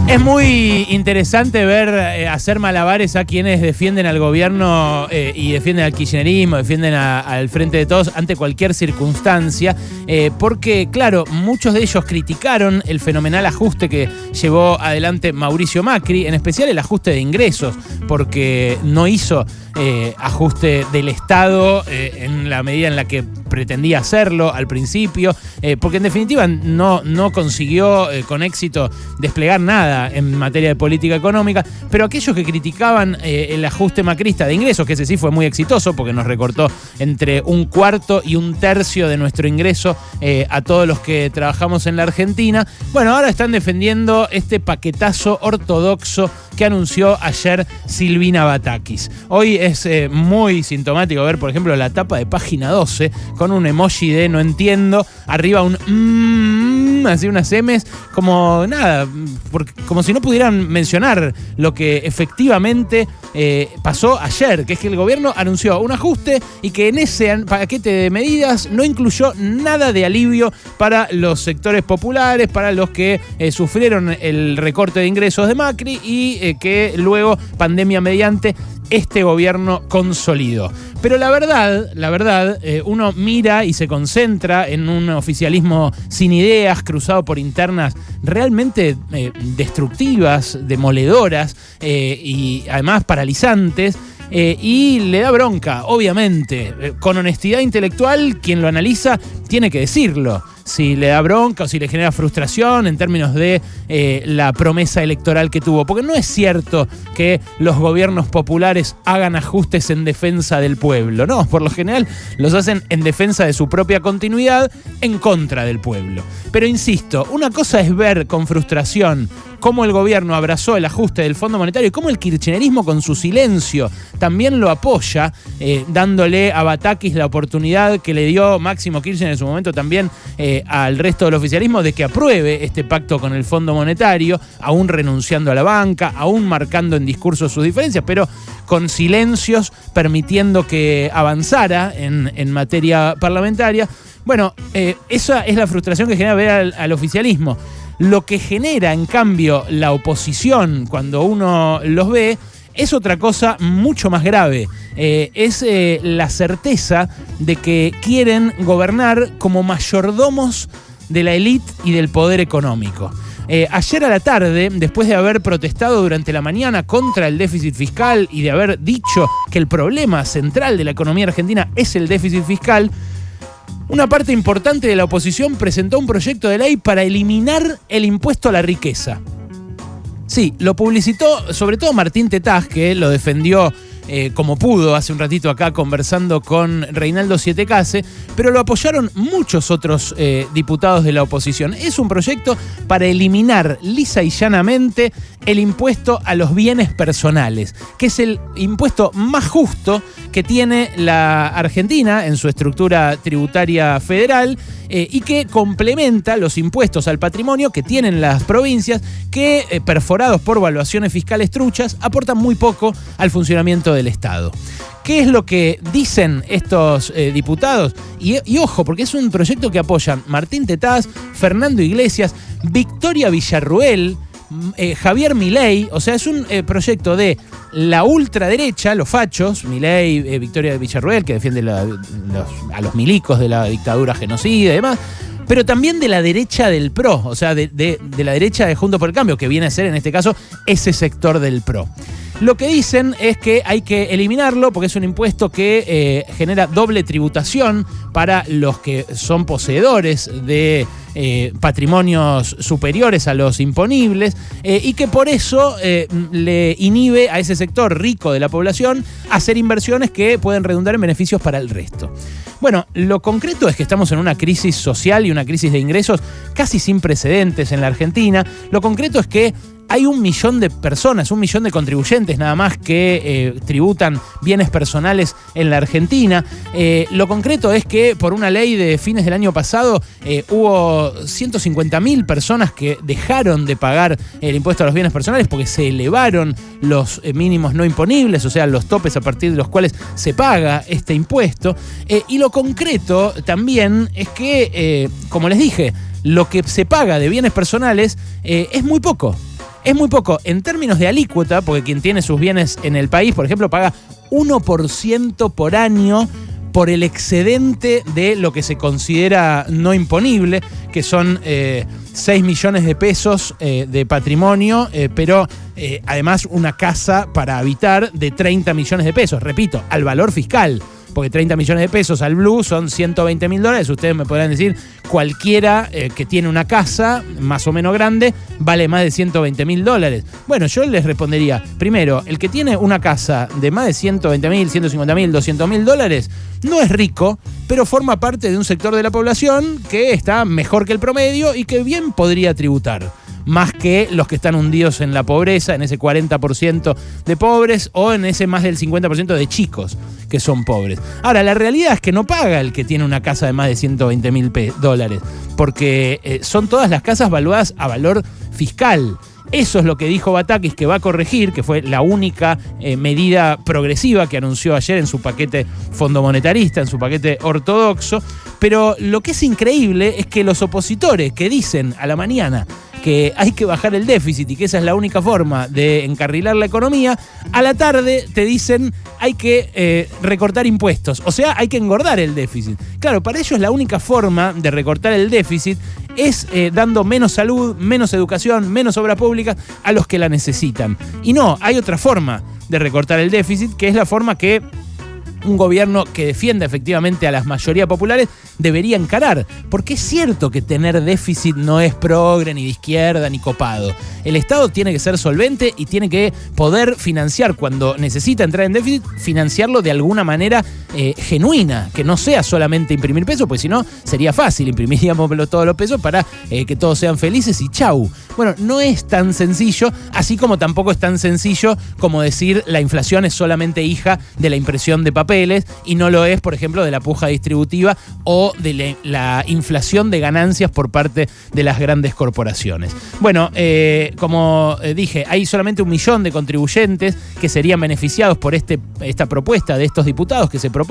Es muy interesante ver hacer malabares a quienes defienden al gobierno y defienden al kirchnerismo, defienden al Frente de Todos ante cualquier circunstancia, porque, claro, muchos de ellos criticaron el fenomenal ajuste que llevó adelante Mauricio Macri, en especial el ajuste de ingresos, porque no hizo ajuste del Estado en la medida en la que pretendía hacerlo al principio, porque en definitiva no consiguió con éxito desplegar nada en materia de política económica, pero aquellos que criticaban el ajuste macrista de ingresos, que ese sí fue muy exitoso porque nos recortó entre 1/4 y 1/3 de nuestro ingreso a todos los que trabajamos en la Argentina, bueno, ahora están defendiendo este paquetazo ortodoxo que anunció ayer Silvina Batakis. Hoy es muy sintomático ver, por ejemplo, la tapa de Página 12 con un emoji de no entiendo, arriba un así unas M's, como nada, como si no pudieran mencionar lo que efectivamente pasó ayer, que es que el gobierno anunció un ajuste y que en ese paquete de medidas no incluyó nada de alivio para los sectores populares, para los que sufrieron el recorte de ingresos de Macri y que luego, pandemia mediante, este gobierno consolidó. Pero la verdad, uno mira y se concentra en un oficialismo sin ideas, cruzado por internas realmente destructivas, demoledoras y además paralizantes. Y le da bronca, obviamente. Con honestidad intelectual, quien lo analiza tiene que decirlo. Si le da bronca o si le genera frustración en términos de la promesa electoral que tuvo. Porque no es cierto que los gobiernos populares hagan ajustes en defensa del pueblo. No, por lo general los hacen en defensa de su propia continuidad, en contra del pueblo. Pero insisto, una cosa es ver con frustración cómo el gobierno abrazó el ajuste del Fondo Monetario y cómo el kirchnerismo con su silencio también lo apoya, dándole a Batakis la oportunidad que le dio Máximo Kirchner en su momento también al resto del oficialismo de que apruebe este pacto con el Fondo Monetario, aún renunciando a la banca, aún marcando en discursos sus diferencias, pero con silencios permitiendo que avanzara en materia parlamentaria. Bueno, esa es la frustración que genera ver al oficialismo. Lo que genera, en cambio, la oposición cuando uno los ve es otra cosa mucho más grave. Es la certeza de que quieren gobernar como mayordomos de la élite y del poder económico. Ayer a la tarde, después de haber protestado durante la mañana contra el déficit fiscal y de haber dicho que el problema central de la economía argentina es el déficit fiscal, una parte importante de la oposición presentó un proyecto de ley para eliminar el impuesto a la riqueza. Sí, lo publicitó sobre todo Martín Tetaz, que lo defendió como pudo hace un ratito acá conversando con Reinaldo Sietecase, pero lo apoyaron muchos otros diputados de la oposición. Es un proyecto para eliminar lisa y llanamente el impuesto a los bienes personales, que es el impuesto más justo que tiene la Argentina en su estructura tributaria federal y que complementa los impuestos al patrimonio que tienen las provincias que, perforados por valuaciones fiscales truchas, aportan muy poco al funcionamiento del Estado. ¿Qué es lo que dicen estos diputados? Y ojo, porque es un proyecto que apoyan Martín Tetaz, Fernando Iglesias, Victoria Villarruel, Javier Milei. O sea, es un proyecto de la ultraderecha, los fachos, Milei, Victoria Villarruel, que defiende a los milicos de la dictadura genocida y demás, pero también de la derecha del PRO, o sea, de la derecha de Juntos por el Cambio, que viene a ser en este caso ese sector del PRO. Lo que dicen es que hay que eliminarlo porque es un impuesto que genera doble tributación para los que son poseedores de patrimonios superiores a los imponibles y que por eso le inhibe a ese sector rico de la población hacer inversiones que pueden redundar en beneficios para el resto. Bueno, lo concreto es que estamos en una crisis social y una crisis de ingresos casi sin precedentes en la Argentina. Lo concreto es que hay 1 millón de personas, 1 millón de contribuyentes nada más que tributan bienes personales en la Argentina. Lo concreto es que por una ley de fines del año pasado hubo 150.000 personas que dejaron de pagar el impuesto a los bienes personales porque se elevaron los mínimos no imponibles, o sea, los topes a partir de los cuales se paga este impuesto. Y lo concreto también es que, como les dije, lo que se paga de bienes personales es muy poco. Es muy poco. En términos de alícuota, porque quien tiene sus bienes en el país, por ejemplo, paga 1% por año por el excedente de lo que se considera no imponible, que son 6 millones de pesos de patrimonio, pero además una casa para habitar de 30 millones de pesos. Repito, al valor fiscal. Porque 30 millones de pesos al blue son $120.000. Ustedes me podrán decir, cualquiera que tiene una casa más o menos grande vale más de $120.000. Bueno, yo les respondería, primero, el que tiene una casa de más de $120.000, $150.000, $200.000 no es rico, pero forma parte de un sector de la población que está mejor que el promedio y que bien podría tributar. Más que los que están hundidos en la pobreza, en ese 40% de pobres o en ese más del 50% de chicos que son pobres. Ahora, la realidad es que no paga el que tiene una casa de más de $120.000, porque son todas las casas valuadas a valor fiscal. Eso es lo que dijo Batakis que va a corregir, que fue la única medida progresiva que anunció ayer en su paquete fondomonetarista, en su paquete ortodoxo. Pero lo que es increíble es que los opositores que dicen a la mañana que hay que bajar el déficit y que esa es la única forma de encarrilar la economía, a la tarde te dicen hay que recortar impuestos, o sea, hay que engordar el déficit. Claro, para ellos la única forma de recortar el déficit es dando menos salud, menos educación, menos obra pública a los que la necesitan. Y no, hay otra forma de recortar el déficit, que es la forma que un gobierno que defienda efectivamente a las mayorías populares debería encarar. Porque es cierto que tener déficit no es progre, ni de izquierda, ni copado. El Estado tiene que ser solvente y tiene que poder financiar cuando necesita entrar en déficit, financiarlo de alguna manera genuina, que no sea solamente imprimir pesos, pues si no sería fácil, imprimiríamos todos los pesos para que todos sean felices y chau. Bueno, no es tan sencillo, así como tampoco es tan sencillo como decir la inflación es solamente hija de la impresión de papeles y no lo es, por ejemplo, de la puja distributiva o de la inflación de ganancias por parte de las grandes corporaciones. Bueno, como dije, hay solamente 1 millón de contribuyentes que serían beneficiados por esta propuesta de estos diputados que se proponen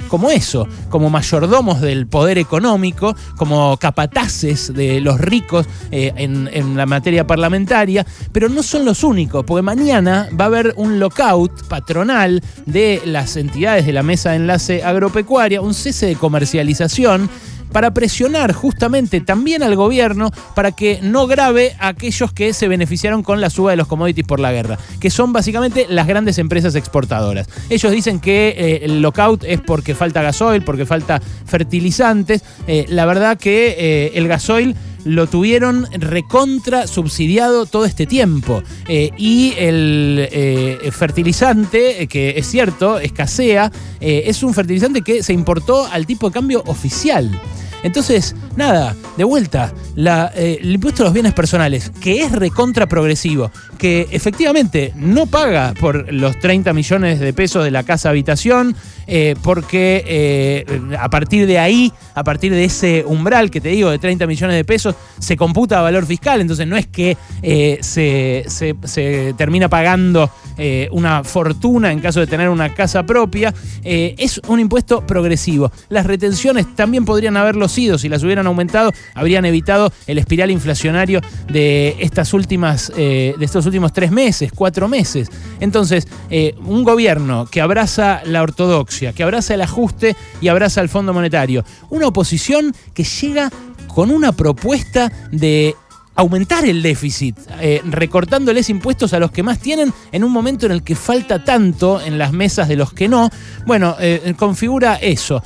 como eso, como mayordomos del poder económico, como capataces de los ricos en la materia parlamentaria, pero no son los únicos, porque mañana va a haber un lockout patronal de las entidades de la Mesa de Enlace Agropecuaria, un cese de comercialización, para presionar justamente también al gobierno para que no grave a aquellos que se beneficiaron con la suba de los commodities por la guerra, que son básicamente las grandes empresas exportadoras. Ellos dicen que el lockout es porque falta gasoil, porque falta fertilizantes. La verdad que el gasoil lo tuvieron recontra subsidiado todo este tiempo. Y el fertilizante, que es cierto, escasea, es un fertilizante que se importó al tipo de cambio oficial. Entonces, nada, de vuelta, el impuesto a los bienes personales, que es recontra progresivo, que efectivamente no paga por los 30 millones de pesos de la casa habitación, porque a partir de ahí, a partir de ese umbral que te digo de 30 millones de pesos, se computa a valor fiscal, entonces no es que se termina pagando una fortuna en caso de tener una casa propia, es un impuesto progresivo. Las retenciones también podrían haberlo sido, si las hubieran aumentado, habrían evitado el espiral inflacionario de estos últimos 3 meses, 4 meses. Entonces, un gobierno que abraza la ortodoxia, que abraza el ajuste y abraza el Fondo Monetario, una oposición que llega con una propuesta de aumentar el déficit, recortándoles impuestos a los que más tienen en un momento en el que falta tanto en las mesas de los que no. Bueno, configura eso,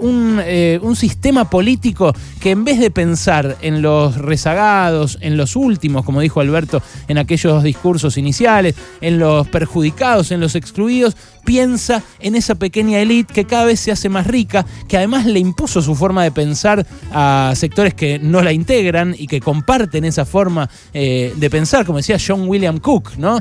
un sistema político que en vez de pensar en los rezagados, en los últimos, como dijo Alberto en aquellos discursos iniciales, en los perjudicados, en los excluidos, piensa en esa pequeña élite que cada vez se hace más rica, que además le impuso su forma de pensar a sectores que no la integran y que comparten esa forma de pensar, como decía John William Cook, ¿no?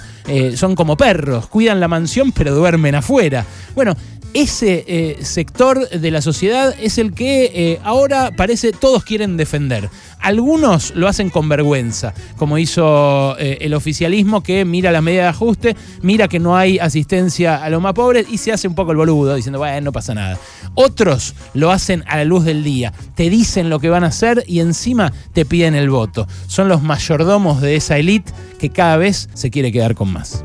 Son como perros, cuidan la mansión pero duermen afuera. Bueno, ese sector de la sociedad es el que ahora parece todos quieren defender. Algunos lo hacen con vergüenza, como hizo el oficialismo, que mira las medidas de ajuste, mira que no hay asistencia a los más pobres y se hace un poco el boludo, diciendo, bueno, no pasa nada. Otros lo hacen a la luz del día, te dicen lo que van a hacer y encima te piden el voto. Son los mayordomos de esa élite que cada vez se quiere quedar con más.